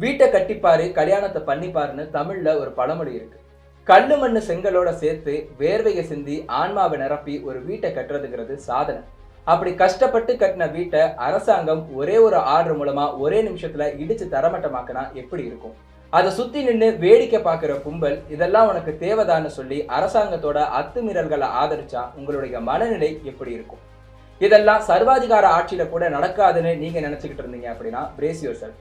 வீட்டை கட்டிப்பாரு கல்யாணத்தை பண்ணிப்பாருன்னு தமிழ்ல ஒரு பழமொழி இருக்கு. கல்லு மண்ணு செங்கலோட சேர்த்து வேர்வையை சிந்தி ஆன்மாவை நிரப்பி ஒரு வீட்டை கட்டுறதுங்கிறது சாதனை. அப்படி கஷ்டப்பட்டு கட்டின வீட்டை அரசாங்கம் ஒரே ஒரு ஆர்டர் மூலமா ஒரே நிமிஷத்துல இடிச்சு தரமட்டமாக்கினா எப்படி இருக்கும்? அதை சுத்தி நின்று வேடிக்கை பார்க்கிற கும்பல் இதெல்லாம் உனக்கு தேவைதான்னு சொல்லி அரசாங்கத்தோட அத்துமீறல்களை ஆதரிச்சா உங்களுடைய மனநிலை எப்படி இருக்கும்? இதெல்லாம் சர்வாதிகார ஆட்சியில கூட நடக்காதுன்னு நீங்க நினைச்சுக்கிட்டு இருந்தீங்க அப்படின்னா பிரேஸ் யுவர் செல்ஃப்.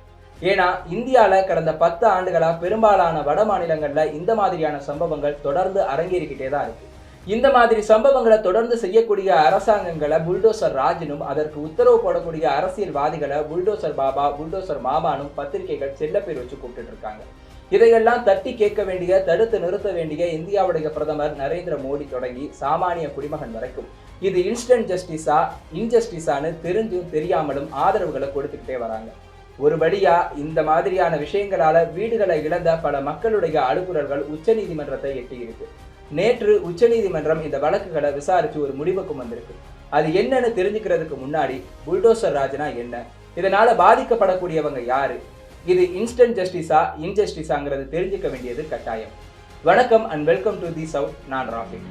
ஏன்னா இந்தியால கடந்த 10 ஆண்டுகளா பெரும்பாலான வட மாநிலங்கள்ல இந்த மாதிரியான சம்பவங்கள் தொடர்ந்து அரங்கேறிக்கிட்டே தான் இருக்கு. இந்த மாதிரி சம்பவங்களை தொடர்ந்து செய்யக்கூடிய அரசாங்கங்களை புல்டோசர் ராஜனும் அதற்கு உத்தரவு போடக்கூடிய அரசியல்வாதிகளை புல்டோசர் பாபா, புல்டோசர் மாமானும் பத்திரிகைகள் செல்ல பேர் வச்சு கூப்பிட்டு இருக்காங்க. இதையெல்லாம் தட்டி கேட்க வேண்டிய, தடுத்து நிறுத்த வேண்டிய இந்தியாவுடைய பிரதமர் நரேந்திர மோடி தொடங்கி சாமானிய குடிமகன் வரைக்கும் இது இன்ஸ்டன்ட் ஜஸ்டிஸா இன்ஜஸ்டிஸான்னு தெரிஞ்சும் தெரியாமலும் ஆதரவுகளை கொடுத்துக்கிட்டே வராங்க. ஒரு வழியா இந்த மாதிரியான விஷயங்களால வீடுகளை இழந்த பல மக்களுடைய அழுகுறல்கள் உச்ச நீதிமன்றத்தை எட்டி இருக்கு. நேற்று உச்ச நீதிமன்றம் இந்த வழக்குகளை விசாரிச்சு ஒரு முடிவுக்கும் வந்திருக்கு. அது என்னன்னு தெரிஞ்சுக்கிறதுக்கு முன்னாடி புல்டோசர் ராஜனா என்ன, இதனால பாதிக்கப்படக்கூடியவங்க யாரு, இது இன்ஸ்டன்ட் ஜஸ்டிஸா இன்ஜஸ்டிஸாங்கிறது தெரிஞ்சுக்க வேண்டியது கட்டாயம். வணக்கம் and welcome to the south. நான் ராஃபி.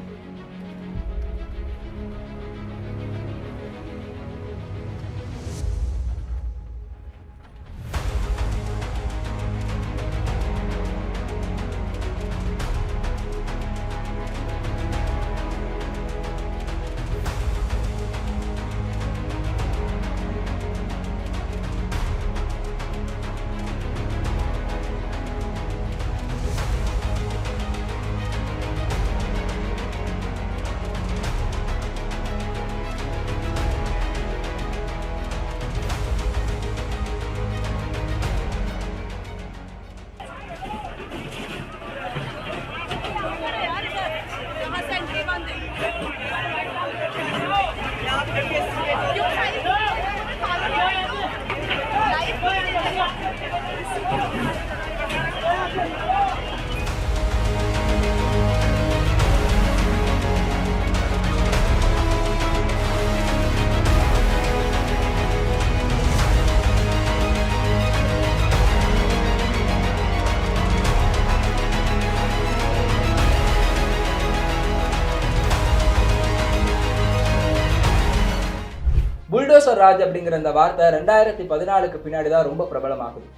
புல்டோசர் ராஜ் அப்படிங்கிற இந்த வார்த்தை 2014க்கு பின்னாடி தான் ரொம்ப பிரபலமாகுது.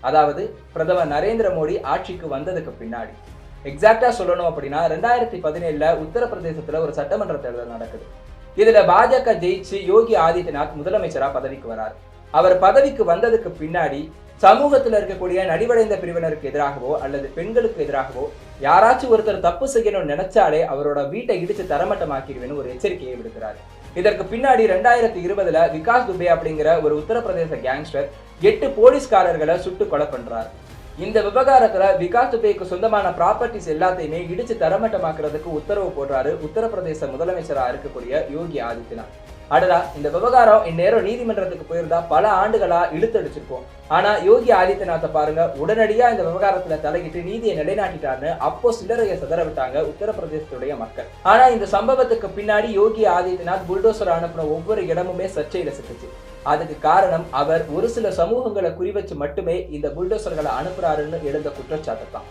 அதாவது பிரதமர் நரேந்திர மோடி ஆட்சிக்கு வந்ததுக்கு பின்னாடி. எக்ஸாக்டா சொல்லணும் அப்படின்னா 2017ல உத்தரப்பிரதேசத்துல ஒரு சட்டமன்ற தேர்தல் நடக்குது. இதுல பாஜக ஜெயிச்சு யோகி ஆதித்யநாத் முதலமைச்சரா பதவிக்கு வராரு. அவர் பதவிக்கு வந்ததுக்கு பின்னாடி சமூகத்துல இருக்கக்கூடிய நலிவடைந்த பிரிவினருக்கு எதிராகவோ அல்லது பெண்களுக்கு எதிராகவோ யாராச்சும் ஒருத்தர் தப்பு செய்யணும்னு நினைச்சாலே அவரோட வீட்டை இடிச்சு தரமட்டமாக்கிடுவேன்னு ஒரு எச்சரிக்கையை விடுக்கிறாரு. இதற்கு பின்னாடி 2020ல விகாஸ் துபே அப்படிங்கிற ஒரு உத்தரப்பிரதேச கேங்ஸ்டர் 8 போலீஸ்காரர்களை சுட்டு கொலை பண்றாரு. இந்த விவகாரத்துல விகாஸ் துபேக்கு சொந்தமான ப்ராப்பர்ட்டிஸ் எல்லாத்தையுமே இடிச்சு தரமட்டமாக்குறதுக்கு உத்தரவு போடுறாரு உத்தரப்பிரதேச முதலமைச்சரா இருக்கக்கூடிய யோகி ஆதித்யநாத். அடுத்தா இந்த விவகாரம் இந்நேரம் நீதிமன்றத்துக்கு போயிருந்தா பல ஆண்டுகளா இழுத்தடிச்சிருக்கும். ஆனா யோகி ஆதித்யநாத்தை பாருங்க, உடனடியா இந்த விவகாரத்துல தலையிட்டு நீதியை நிலைநாட்டிட்டாருன்னு அப்போ சில்லறையை சதற விட்டாங்க உத்தரப்பிரதேசத்துடைய மக்கள். ஆனா இந்த சம்பவத்துக்கு பின்னாடி யோகி ஆதித்யநாத் புல்டோசர் அனுப்பின ஒவ்வொரு இடமுமே சர்ச்சையில சிக்கிச்சு. அதுக்கு காரணம் அவர் ஒரு சில சமூகங்களை குறிவச்சு மட்டுமே இந்த புல்டோசர்களை அனுப்புறாருன்னு எழுந்த குற்றச்சாட்டு தான்.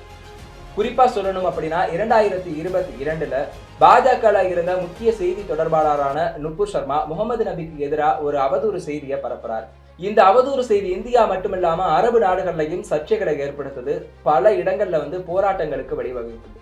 குறிப்பா சொல்லணும் அப்படின்னா 2022ல பாஜக இருந்த முக்கிய செய்தி தொடர்பாளரான நுபுர் சர்மா முகமது நபிக்கு எதிராக ஒரு அவதூறு செய்தியை பரப்புறார். இந்த அவதூறு செய்தி இந்தியா மட்டுமில்லாம அரபு நாடுகள்லையும் சர்ச்சைகளை ஏற்படுத்துது. பல இடங்கள்ல போராட்டங்களுக்கு வழிவகுக்குது.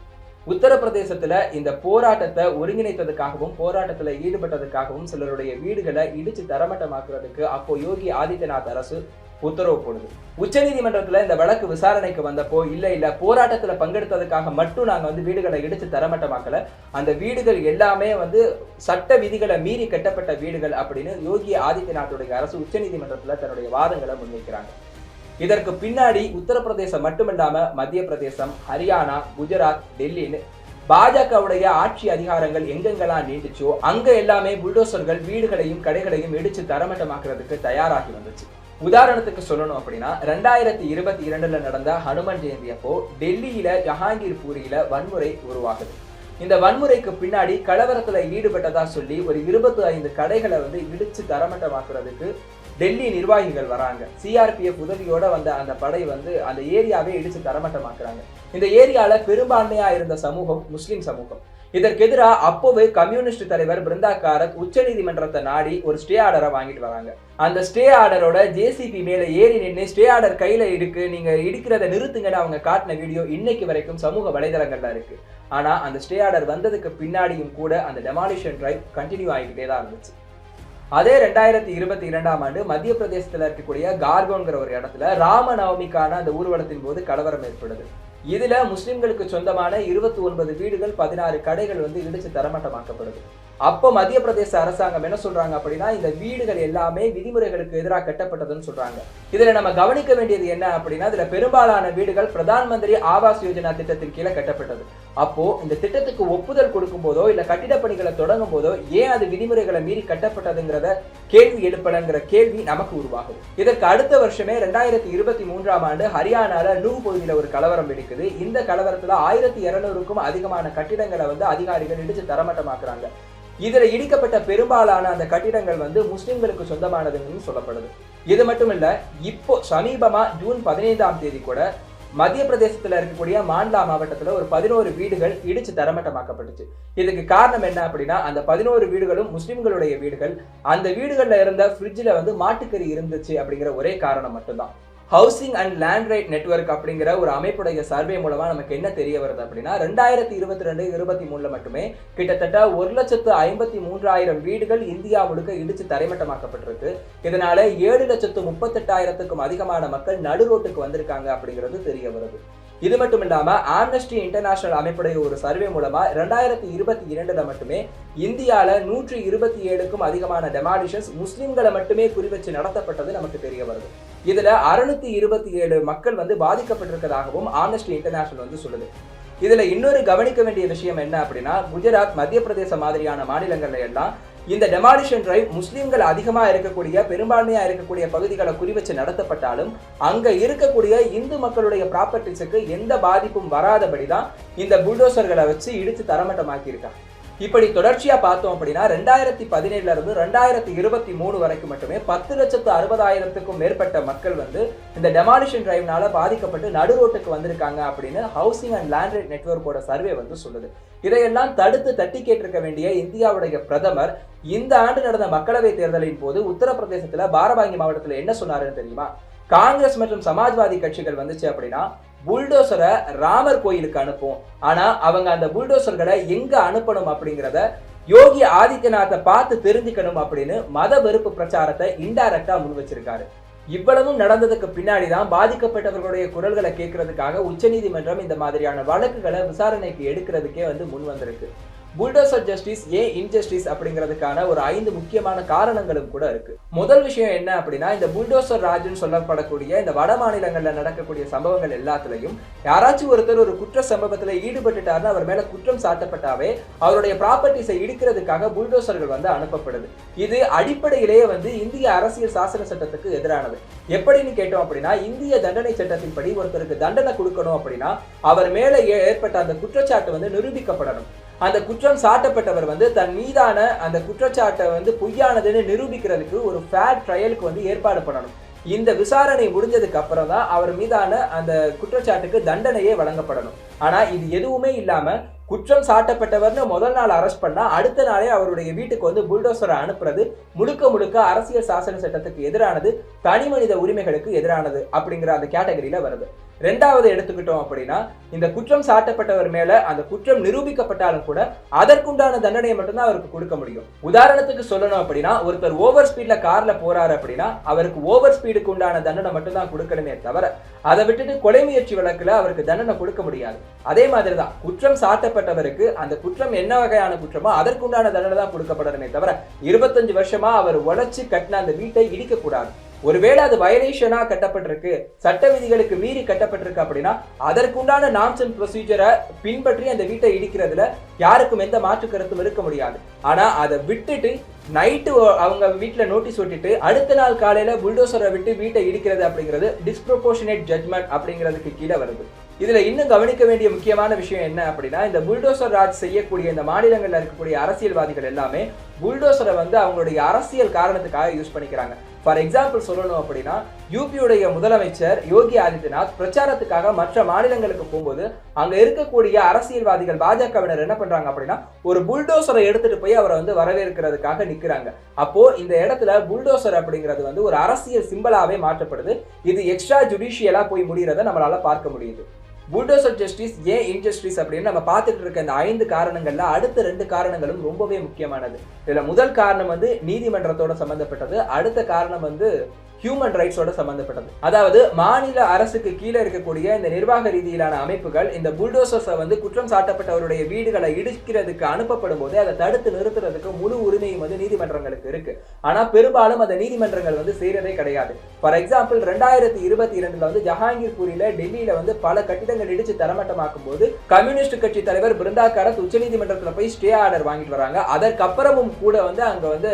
உத்தரப்பிரதேசத்துல இந்த போராட்டத்தை ஒருங்கிணைத்ததுக்காகவும் போராட்டத்துல ஈடுபட்டதுக்காகவும் சிலருடைய வீடுகளை இடிச்சு தரமட்டமாக்குறதுக்கு அப்போ யோகி ஆதித்யநாத் அரசு உத்தரவு போடுது. உச்ச நீதிமன்றத்துல இந்த வழக்கு விசாரணைக்கு வந்தப்போ இல்ல போராட்டத்துல பங்கெடுத்ததுக்காக மட்டும் நாங்க வீடுகளை இடிச்சு தரமட்டமாக்கல, அந்த வீடுகள் எல்லாமே சட்ட விதிகளை மீறி கட்டப்பட்ட வீடுகள் அப்படின்னு யோகி ஆதித்யநாத்துடைய அரசு உச்ச நீதிமன்றத்துல தன்னுடைய வாதங்களை முன்வைக்கிறாங்க. இதற்கு பின்னாடி உத்தரப்பிரதேசம் மட்டுமில்லாம மத்திய பிரதேசம், ஹரியானா, குஜராத், டெல்லின்னு பாஜகவுடைய ஆட்சி அதிகாரங்கள் எங்கெங்கெல்லாம் நீண்டுச்சோ அங்க எல்லாமே புல்டோசர்கள் வீடுகளையும் கடைகளையும் இடிச்சு தரமட்டமாக்குறதுக்கு தயாராகி வந்துச்சு. உதாரணத்துக்கு சொல்லணும் அப்படின்னா 2022ல நடந்த ஹனுமன் ஜெயந்தி அப்போ டெல்லியில ஜஹாங்கீர்பூரியில வன்முறை உருவாகுது. இந்த வன்முறைக்கு பின்னாடி கலவரத்துல ஈடுபட்டதா சொல்லி ஒரு 25 கடைகளை இடிச்சு தரமட்டமாக்குறதுக்கு டெல்லி நிர்வாகிகள் வராங்க. சிஆர்பிஎஃப் உதவியோட வந்த அந்த படை வந்து அந்த ஏரியாவே இடிச்சு தரமட்டமாக்குறாங்க. இந்த ஏரியால பெரும்பான்மையா இருந்த சமூகம் முஸ்லிம் சமூகம். இதற்கு எதிராக அப்போவே கம்யூனிஸ்ட் தலைவர் பிருந்தா காரத் உச்ச நீதிமன்றத்தை நாடி ஒரு ஸ்டே ஆர்டரை வாங்கிட்டு வராங்க. அந்த ஸ்டே ஆர்டரோட ஜேசிபி மேல ஏறி நின்று ஸ்டே ஆர்டர் கையில இருக்கு, நீங்க இடிக்கிறத நிறுத்துங்கன்னு அவங்க காட்டின வீடியோ இன்னைக்கு வரைக்கும் சமூக வலைதளங்கள்ல இருக்கு. ஆனா அந்த ஸ்டே ஆர்டர் வந்ததுக்கு பின்னாடியும் கூட அந்த டெமாலிஷன் டிரைவ் கண்டினியூ ஆகிக்கிட்டே தான் இருந்துச்சு. அதே 2022ஆம் ஆண்டு மத்திய பிரதேசத்துல இருக்கக்கூடிய கார்கோன்கிற ஒரு இடத்துல ராமநவமிக்கான அந்த ஊர்வலத்தின் போது கலவரம் ஏற்படுது. இதுல முஸ்லிம்களுக்கு சொந்தமான 29 வீடுகள் 16 கடைகள் வந்து இடிச்சு தரமட்டமாக்கப்படுது. அப்போ மத்திய பிரதேச அரசாங்கம் என்ன சொல்றாங்க அப்படின்னா, இந்த வீடுகள் எல்லாமே விதிமுறைகளுக்கு எதிராக கட்டப்பட்டதுன்னு சொல்றாங்க. இதுல நம்ம கவனிக்க வேண்டியது என்ன அப்படின்னா, இதுல பெரும்பாலான வீடுகள் பிரதான் மந்திரி ஆவாஸ் யோஜனா திட்டத்தின் கீழே கட்டப்பட்டது. அப்போ இந்த திட்டத்துக்கு ஒப்புதல் கொடுக்கும் போதோ இல்ல கட்டிட பணிகளை தொடங்கும் போதோ ஏன் அது விதிமுறைகளை மீறி கட்டப்பட்டதுங்கிறத கேள்வி எழுப்பலங்கிற கேள்வி நமக்கு உருவாகுது. இதற்கு அடுத்த வருஷமே 2023ஆம் ஆண்டு ஹரியானால நூ பகுதியில ஒரு கலவரம் வெடிக்குது. இந்த கலவரத்துல 1200க்கும் அதிகமான கட்டிடங்களை வந்து அதிகாரிகள் இடிச்சு தரமட்டமாக்குறாங்க. இதுல இடிக்கப்பட்ட பெரும்பாலான அந்த கட்டிடங்கள் வந்து முஸ்லிம்களுக்கு சொந்தமானதுன்னு சொல்லப்படுது. இது மட்டும் இல்ல, இப்போ சமீபமா ஜூன் 15ஆம் தேதி கூட மத்திய பிரதேசத்துல இருக்கக்கூடிய மாண்ட்லா மாவட்டத்துல ஒரு 11 வீடுகள் இடிச்சு தரமட்டமாக்கப்பட்டுச்சு. இதுக்கு காரணம் என்ன அப்படின்னா, அந்த 11 வீடுகளும் முஸ்லிம்களுடைய வீடுகள். அந்த வீடுகள்ல இருந்த ஃப்ரிட்ஜ்ல வந்து மாட்டுக்கறி இருந்துச்சு அப்படிங்கிற ஒரே காரணம் மட்டும்தான். Housing and land right network அப்படிங்கிற ஒரு அமைப்புடைய சர்வே மூலமா நமக்கு என்ன தெரிய வருது அப்படின்னா, 2022-23 மட்டுமே கிட்டத்தட்ட 1,53,000 வீடுகள் இந்தியா முழுக்க இடிச்சு தரைமட்டமாக்கப்பட்டிருக்கு. இதனால 7,38,000க்கும் அதிகமான மக்கள் நடுரோட்டுக்கு வந்திருக்காங்க அப்படிங்கிறது தெரிய வருது. இது மட்டும் இல்லாம ஆம்னஸ்டி இன்டர்நேஷனல் அமைப்புடைய ஒரு சர்வே மூலமா 2022 மட்டுமே இந்தியால 127க்கும் அதிகமான டெமாலிஷன்ஸ் முஸ்லிம்களை மட்டுமே குறிவச்சு நடத்தப்பட்டது நமக்கு தெரிய வருது. இதுல 627 மக்கள் வந்து பாதிக்கப்பட்டிருக்கிறதாகவும் ஆம்னஸ்டி இன்டர்நேஷனல் வந்து சொல்லுது. இதுல இன்னொரு கவனிக்க வேண்டிய விஷயம் என்ன அப்படின்னா, குஜராத், மத்திய பிரதேச மாதிரியான மாநிலங்கள்ல எல்லாம் இந்த டெமாலிஷன் டிரைவ் முஸ்லிம்கள் அதிகமா இருக்கக்கூடிய பெரும்பான்மையா இருக்கக்கூடிய பகுதிகளை குறிவச்சு நடத்தப்பட்டாலும் அங்க இருக்கக்கூடிய இந்து மக்களுடைய ப்ராப்பர்ட்டிஸுக்கு எந்த பாதிப்பும் வராதபடிதான் இந்த புல்டோசர்களை வச்சு இடிச்சு தரமட்டமாக்கி இருக்காங்க. இப்படி தொடர்ச்சியா பார்த்தோம் அப்படின்னா 2017 இருந்து 2023 வரைக்கும் மட்டுமே 10,60,000க்கும் மேற்பட்ட மக்கள் வந்து இந்த டெமாலிஷன் டிரைவ்னால பாதிக்கப்பட்டு நடுரோட்டுக்கு வந்திருக்காங்க அப்படின்னு ஹவுசிங் அண்ட் லேண்ட் ரைட் நெட்வொர்க்கோட சர்வே வந்து சொல்லுது. இதையெல்லாம் தடுத்து தட்டி கேட்டிருக்க வேண்டிய இந்தியாவுடைய பிரதமர் இந்த ஆண்டு நடந்த மக்களவை தேர்தலின் போது உத்தரப்பிரதேசத்துல பாரபாங்கி மாவட்டத்துல என்ன சொன்னாருன்னு தெரியுமா? காங்கிரஸ் மற்றும் சமாஜ்வாதி கட்சிகள் வந்துச்சு அப்படின்னா புல்டோசரை ராமர் கோயிலுக்கு அனுப்பும், ஆனா அவங்க அந்த புல்டோசர்களை எங்க அனுப்பணும் அப்படிங்கிறத யோகி ஆதித்யநாத்தை பார்த்து தெரிஞ்சுக்கணும் அப்படின்னு மத வெறுப்பு பிரச்சாரத்தை இன்டைரக்டா முன் வச்சிருக்காரு. இவ்வளவும் நடந்ததுக்கு பின்னாடிதான் பாதிக்கப்பட்டவர்களுடைய குரல்களை கேட்கறதுக்காக உச்சநீதிமன்றம் இந்த மாதிரியான வழக்குகளை விசாரணைக்கு எடுக்கிறதுக்கே வந்து முன் வந்திருக்கு. புல்டோசர் ஜஸ்டிஸ் ஏன் இன்ஜஸ்டிஸ் அப்படிங்கிறதுக்கான ஒரு 5 முக்கியமான காரணங்களும் கூட இருக்கு. முதல் விஷயம் என்ன அப்படின்னா, இந்த புல்டோசர் ராஜ்னு சொல்லப்படக்கூடிய இந்த வட மாநிலங்கள்ல நடக்கக்கூடிய சம்பவங்கள் எல்லாத்துலயும் யாராச்சும் ஒருத்தர் ஒரு குற்ற சம்பவத்துல ஈடுபட்டுட்டாருன்னு அவர் மேல குற்றம் சாட்டப்பட்டாவே அவருடைய ப்ராப்பர்ட்டிஸை இடிக்கிறதுக்காக புல்டோசர்கள் வந்து அனுப்பப்படுது. இது அடிப்படையிலேயே வந்து இந்திய அரசியல் சாசன சட்டத்துக்கு எதிரானது. எப்படின்னு கேட்டோம் அப்படின்னா, இந்திய தண்டனை சட்டத்தின்படி ஒருத்தருக்கு தண்டனை கொடுக்கணும் அப்படின்னா அவர் மேல ஏற்பட்ட அந்த குற்றச்சாட்டு வந்து நிரூபிக்கப்படணும். அந்த குற்றம் சாட்டப்பட்டவர் வந்து தன் மீதான அந்த குற்றச்சாட்டை வந்து பொய்யானதுன்னு நிரூபிக்கிறதுக்கு ஒரு ஃபேர் ட்ரையலுக்கு வந்து ஏற்பாடு பண்ணணும். இந்த விசாரணை முடிஞ்சதுக்கு அப்புறம் தான் அவர் மீதான அந்த குற்றச்சாட்டுக்கு தண்டனையே வழங்கப்படணும். ஆனா இது எதுவுமே இல்லாம குற்றம் சாட்டப்பட்டவர்னு முதல் நாள் அரெஸ்ட் பண்ணா அடுத்த நாளே அவருடைய வீட்டுக்கு வந்து புல்டோசரை அனுப்புறது முழுக்க முழுக்க அரசியல் சாசன சட்டத்துக்கு எதிரானது, தனி மனித உரிமைகளுக்கு எதிரானது அப்படிங்கிற அந்த கேட்டகரியில வருது. ரெண்டாவது எடுத்துக்கிட்டோம் அப்படின்னா, இந்த குற்றம் சாட்டப்பட்டவர் மேல அந்த குற்றம் நிரூபிக்கப்பட்டாலும் கூட அதற்குண்டான தண்டனையை மட்டும்தான் அவருக்கு கொடுக்க முடியும். உதாரணத்துக்கு சொல்லணும் அப்படின்னா, ஒருத்தர் ஓவர் ஸ்பீட்ல கார்ல போறாரு அப்படின்னா அவருக்கு ஓவர் ஸ்பீடுக்கு உண்டான தண்டனை மட்டும்தான் கொடுக்கணுமே தவிர அதை விட்டுட்டு கொலை முயற்சி வழக்குல அவருக்கு தண்டனை கொடுக்க முடியாது. அதே மாதிரிதான் குற்றம் சாட்டப்பட்டவருக்கு அந்த குற்றம் என்ன வகையான குற்றமோ அதற்குண்டான தண்டனை தான் கொடுக்கப்படணுமே தவிர 25 வருஷமா அவர் உழைச்சு கட்டின அந்த வீட்டை இடிக்க கூடாது. ஒருவேளை அது வயலேஷனா கட்டப்பட்டிருக்கு, சட்ட விதிகளுக்கு மீறி கட்டப்பட்டிருக்கு அப்படின்னா அதற்குண்டான நார்ம்ஸ் அண்ட் ப்ரொசீஜரை பின்பற்றி அந்த வீட்டை இடிக்கிறதுல யாருக்கும் எந்த மாற்று கருத்தும் இருக்க முடியாது. ஆனா அதை விட்டுட்டு நைட்டு அவங்க வீட்டுல நோட்டீஸ் ஒட்டிட்டு அடுத்த நாள் காலையில புல்டோசரை விட்டு வீட்டை இடிக்கிறது அப்படிங்கிறது டிஸ்ப்ரொபோர்ஷனேட் ஜட்மெண்ட் அப்படிங்கிறதுக்கு கீழே வருது. இதுல இன்னும் கவனிக்க வேண்டிய முக்கியமான விஷயம் என்ன அப்படின்னா, இந்த புல்டோசர் ராஜ் செய்யக்கூடிய இந்த மாநிலங்கள்ல இருக்கக்கூடிய அரசியல்வாதிகள் எல்லாமே புல்டோசரை வந்து அவங்களுடைய அரசியல் காரணத்துக்காக யூஸ் பண்ணிக்கிறாங்க. ஃபார் எக்ஸாம்பிள் சொல்லணும் அப்படின்னா, யூபியுடைய முதலமைச்சர் யோகி ஆதித்யநாத் பிரச்சாரத்துக்காக மற்ற மாநிலங்களுக்கு போகும்போது அங்க இருக்கக்கூடிய அரசியல்வாதிகள் பாஜகவினர் என்ன பண்றாங்க அப்படின்னா, ஒரு புல்டோசரை எடுத்துட்டு போய் அவரை வந்து வரவேற்கிறதுக்காக நிக்கிறாங்க. அப்போ இந்த இடத்துல புல்டோசர் அப்படிங்கிறது வந்து ஒரு அரசியல் சிம்பலாவே மாற்றப்படுது. இது எக்ஸ்ட்ரா ஜுடிஷியலா போய் முடிகிறத நம்மளால பார்க்க முடியுது. புல்டோசர் ஜஸ்டிஸ் ஏன் இன்ஜஸ்டிஸ் அப்படின்னு நம்ம பார்த்துட்டு இருக்க இந்த 5 காரணங்கள்ல அடுத்த 2 காரணங்களும் ரொம்பவே முக்கியமானது. இதுல முதல் காரணம் வந்து நீதிமன்றத்தோட சம்பந்தப்பட்டது. அடுத்த காரணம் வந்து ஹியூமன் ரைட்ஸோட சம்பந்தப்பட்டது. அதாவது மாநில அரசுக்கு கீழே இருக்கக்கூடிய இந்த நிர்வாக ரீதியிலான அமைப்புகள் இந்த புல்டோசர்ஸை வந்து குற்றம் சாட்டப்பட்டவருடைய வீடுகளை இடிக்கிறதுக்கு அனுப்பப்படும் போது அதை தடுத்து நிறுத்துறதுக்கு முழு உரிமையும் வந்து நீதிமன்றங்களுக்கு இருக்கு. ஆனா பெரும்பாலும் அந்த நீதிமன்றங்கள் வந்து செய்யறதே கிடையாது. ஃபார் எக்ஸாம்பிள் 2022 வந்து ஜஹாங்கீர்பூரில டெல்லியில வந்து பல கட்டிடங்கள் இடிச்சு தரமட்டமாக்கும் போது கம்யூனிஸ்ட் கட்சி தலைவர் பிருந்தா காரத் உச்சநீதிமன்றத்துல போய் ஸ்டே ஆர்டர் வாங்கிட்டு வராங்க. அதற்கப்புறமும் கூட வந்து அங்க வந்து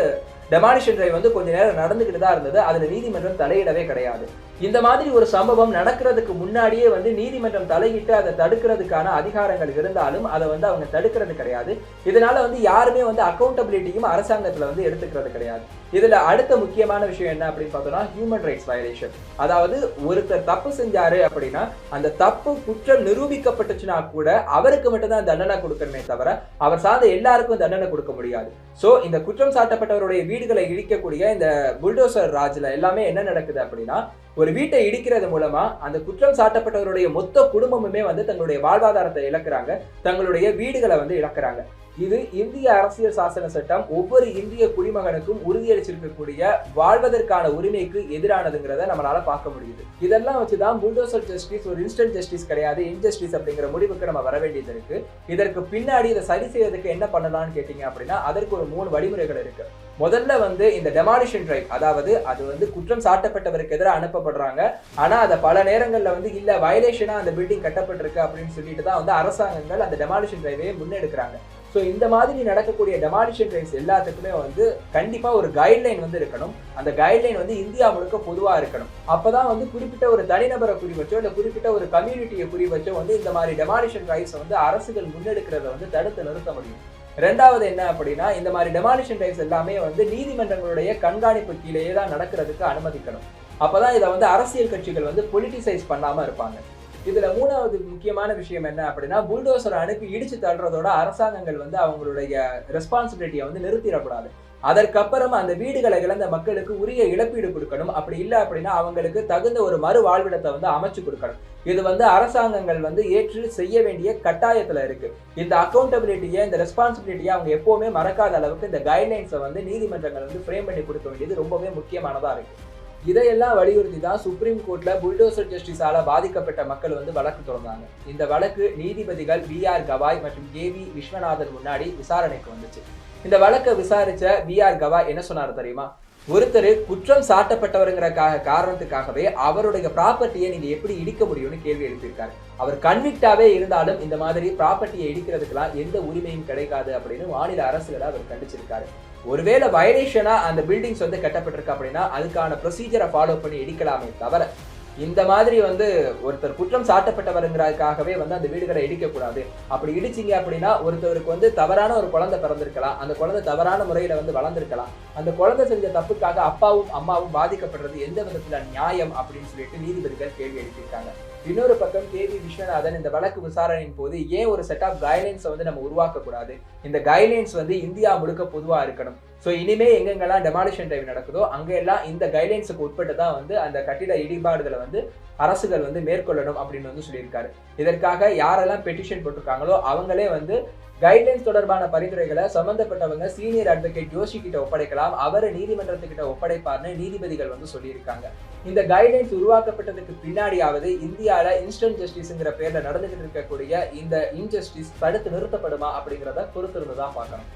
டெமாலிஷன் டிரைவ் வந்து கொஞ்ச நேரம் நடந்துகிட்டு தான் இருந்தது. அதுல நீதிமன்றம் தலையிடவே கிடையாது. இந்த மாதிரி ஒரு சம்பவம் நடக்கிறதுக்கு முன்னாடியே வந்து நீதிமன்றம் தலையிட்டு அதை தடுக்கிறதுக்கான அதிகாரங்கள் இருந்தாலும் அதை வந்து அவங்க தடுக்கிறது கிடையாது. இதனால வந்து யாருமே வந்து அக்கௌண்டபிலிட்டியும் அரசாங்கத்துல வந்து எடுத்துக்கிறது கிடையாது. இதுல அடுத்த முக்கியமான விஷயம் என்ன அப்படின்னு பார்த்தோம்னா, ஹியூமன் ரைட்ஸ் வயலேஷன். அதாவது ஒருத்தர் தப்பு செஞ்சாரு அப்படின்னா அந்த தப்பு குற்றம் நிரூபிக்கப்பட்டுச்சுன்னா கூட அவருக்கு மட்டும் தான் தண்டனை கொடுக்கணுமே தவிர அவர் சார்ந்த எல்லாருக்கும் தண்டனை கொடுக்க முடியாது. சோ இந்த குற்றம் சாட்டப்பட்டவருடைய வீடுகளை இடிக்கக்கூடிய இந்த புல்டோசர் ராஜ்ல எல்லாமே என்ன நடக்குது அப்படின்னா, ஒரு வீட்டை இடிக்கிறது மூலமா அந்த குற்றம் சாட்டப்பட்டவருடைய மொத்த குடும்பமுமே வந்து தங்களுடைய வாழ்வாதாரத்தை இழக்கிறாங்க, தங்களுடைய வீடுகளை வந்து இழக்கிறாங்க. இது இந்திய அரசியல் சாசன சட்டம் ஒவ்வொரு இந்திய குடிமகனுக்கும் உறுதியளிச்சிருக்கக்கூடிய வாழ்வதற்கான உரிமைக்கு எதிரானதுங்கிறத நம்மளால பார்க்க முடியுது. இதெல்லாம் வச்சுதான் புல்டோசர் ஜஸ்டிஸ் ஒரு இன்ஸ்டன்ட் ஜஸ்டிஸ் கிடையாது, இன்ஜஸ்டிஸ் அப்படிங்கிற முடிவுக்கு நம்ம வர வேண்டியது இருக்கு. இதற்கு பின்னாடி இதை சரி செய்யறதுக்கு என்ன பண்ணலாம்னு கேட்டீங்க அப்படின்னா, அதற்கு ஒரு 3 வழிமுறைகள் இருக்கு. முதல்ல வந்து இந்த டெமாலிஷன் டிரைவ், அதாவது அது வந்து குற்றம் சாட்டப்பட்டவருக்கு எதிராக அனுப்பப்படுறாங்க. ஆனா அதை பல நேரங்கள்ல வந்து இல்ல வயலேஷனா அந்த பில்டிங் கட்டப்பட்டிருக்கு அப்படின்னு சொல்லிட்டு தான் வந்து அரசாங்கங்கள் அந்த டெமாலிஷன் டிரைவே முன்னெடுக்கிறாங்க. ஸோ இந்த மாதிரி நடக்கக்கூடிய டெமாலிஷன் டிரைவ்ஸ் எல்லாத்துக்குமே வந்து கண்டிப்பா ஒரு கைட்லைன் வந்து இருக்கணும். அந்த கைட்லைன் வந்து இந்தியா முழுக்க பொதுவா இருக்கணும். அப்பதான் வந்து குறிப்பிட்ட ஒரு தனிநபரை குறி வச்சோ இல்ல குறிப்பிட்ட ஒரு கம்யூனிட்டியை குறி வச்சோ வந்து இந்த மாதிரி டெமாலிஷன் டிரைவ்ஸ் வந்து அரசுகள் முன்னெடுக்கிறத வந்து தடுத்து நிறுத்த முடியும். ரெண்டாவது என்ன அப்படின்னா, இந்த மாதிரி டெமாலிஷன் டிரைவ்ஸ் எல்லாமே வந்து நீதிமன்றங்களுடைய கண்காணிப்பு கீழேயே தான் நடக்கிறதுக்கு அனுமதிக்கணும். அப்பதான் இதை வந்து அரசியல் கட்சிகள் வந்து பொலிட்டிசைஸ் பண்ணாம இருப்பாங்க. இதுல 3வது முக்கியமான விஷயம் என்ன அப்படின்னா, புல்டோசரை அனுப்பி இடிச்சு தள்ளுறதோட அரசாங்கங்கள் வந்து அவங்களுடைய ரெஸ்பான்சிபிலிட்டியை வந்து நிறுத்திடக்கூடாது. அதற்கப்புறம் அந்த வீடுகளை இழந்த மக்களுக்கு உரிய இழப்பீடு கொடுக்கணும். அப்படி இல்லை அப்படின்னா அவங்களுக்கு தகுந்த ஒரு மறு வாழ்விடத்தை வந்து அமைச்சு கொடுக்கணும். இது வந்து அரசாங்கங்கள் வந்து ஏற்று செய்ய வேண்டிய கட்டாயத்துல இருக்கு. இந்த அக்கௌண்டபிலிட்டியை, இந்த ரெஸ்பான்சிபிலிட்டியை அவங்க எப்பவுமே மறக்காத அளவுக்கு இந்த கைட்லைன்ஸை வந்து நீதிமன்றங்கள் வந்து ஃப்ரேம் பண்ணி கொடுக்க வேண்டியது ரொம்பவே முக்கியமானதா இருக்கு. இதையெல்லாம் வலியுறுத்தி தான் சுப்ரீம் கோர்ட்ல புல்டோசர் ஜஸ்டிஸால பாதிக்கப்பட்ட மக்கள் வந்து வழக்கு தொடர்ந்தாங்க. இந்த வழக்கு நீதிபதிகள் VR கவாய் மற்றும் KV விஸ்வநாதன் முன்னாடி விசாரணைக்கு வந்துச்சு. இந்த வழக்கை விசாரிச்ச VR கவாய் என்ன சொன்னாரு தெரியுமா? ஒருத்தர் குற்றம் சாட்டப்பட்டவருங்கிற காரணத்துக்காகவே அவருடைய ப்ராப்பர்ட்டியை நீங்க எப்படி இடிக்க முடியும்னு கேள்வி எழுப்பியிருக்காரு. அவர் கன்விக்டாவே இருந்தாலும் இந்த மாதிரி ப்ராப்பர்ட்டியை இடிக்கிறதுக்கெல்லாம் எந்த உரிமையும் கிடைக்காது அப்படின்னு மாநில அரசுகளை அவர் கண்டிச்சிருக்காரு. ஒருவேளை வயலேஷனா அந்த பில்டிங்ஸ் வந்து கட்டப்பட்டிருக்கு அப்படின்னா அதுக்கான ப்ரொசீஜரை ஃபாலோ பண்ணி இடிக்கலாமே தவிர இந்த மாதிரி வந்து ஒருத்தர் குற்றம் சாட்டப்பட்டவருங்கிறதுக்காகவே வந்து அந்த வீடுகளை இடிக்கக்கூடாது. அப்படி இடிச்சிங்க அப்படின்னா ஒருத்தருக்கு வந்து தவறான ஒரு குழந்தை பிறந்திருக்கலாம், அந்த குழந்தை தவறான முறையில வந்து வளர்ந்துருக்கலாம், அந்த குழந்தை செஞ்ச தப்புக்காக அப்பாவும் அம்மாவும் பாதிக்கப்படுறது எந்த விதத்துல நியாயம் அப்படின்னு சொல்லிட்டு நீதிபதிகள் கேள்வி எழுப்பியிருக்காங்க. இன்னொரு பக்கம் KV விஸ்வநாதன் இந்த வழக்கு விசாரணையின் போது ஏன் ஒரு செட் ஆஃப் கைட்லைன்ஸை வந்து நம்ம உருவாக்க கூடாது, இந்த கைட்லைன்ஸ் வந்து இந்தியா முழுக்க பொதுவா இருக்கணும். ஸோ இனிமே எங்கெங்கெல்லாம் டெமாலிஷன் டைம் நடக்குதோ அங்கெல்லாம் இந்த கைட்லைன்ஸுக்கு உட்பட்டு தான் வந்து அந்த கட்டிட இடிபாடுகளை வந்து அரசுகள் வந்து மேற்கொள்ளணும் அப்படின்னு வந்து சொல்லியிருக்காரு. இதற்காக யாரெல்லாம் பெட்டிஷன் போட்டிருக்காங்களோ அவங்களே வந்து கைட்லைன்ஸ் தொடர்பான பரிந்துரைகளை சம்பந்தப்பட்டவங்க சீனியர் அட்வொகேட் ஜோஷி கிட்ட ஒப்படைக்கலாம், அவர் நீதிமன்றத்துக்கிட்ட ஒப்படைப்பார்னு நீதிபதிகள் வந்து சொல்லியிருக்காங்க. இந்த கைட்லைன்ஸ் உருவாக்கப்பட்டதுக்கு பின்னாடியாவது இந்தியால இன்ஸ்டன்ட் ஜஸ்டிஸ்ங்கிற பேர்ல நடந்துகிட்டு இருக்கக்கூடிய இந்த இன்ஜஸ்டிஸ் தடுத்து நிறுத்தப்படுமா அப்படிங்கிறத பொறுத்திருந்து தான் பார்க்கணும்.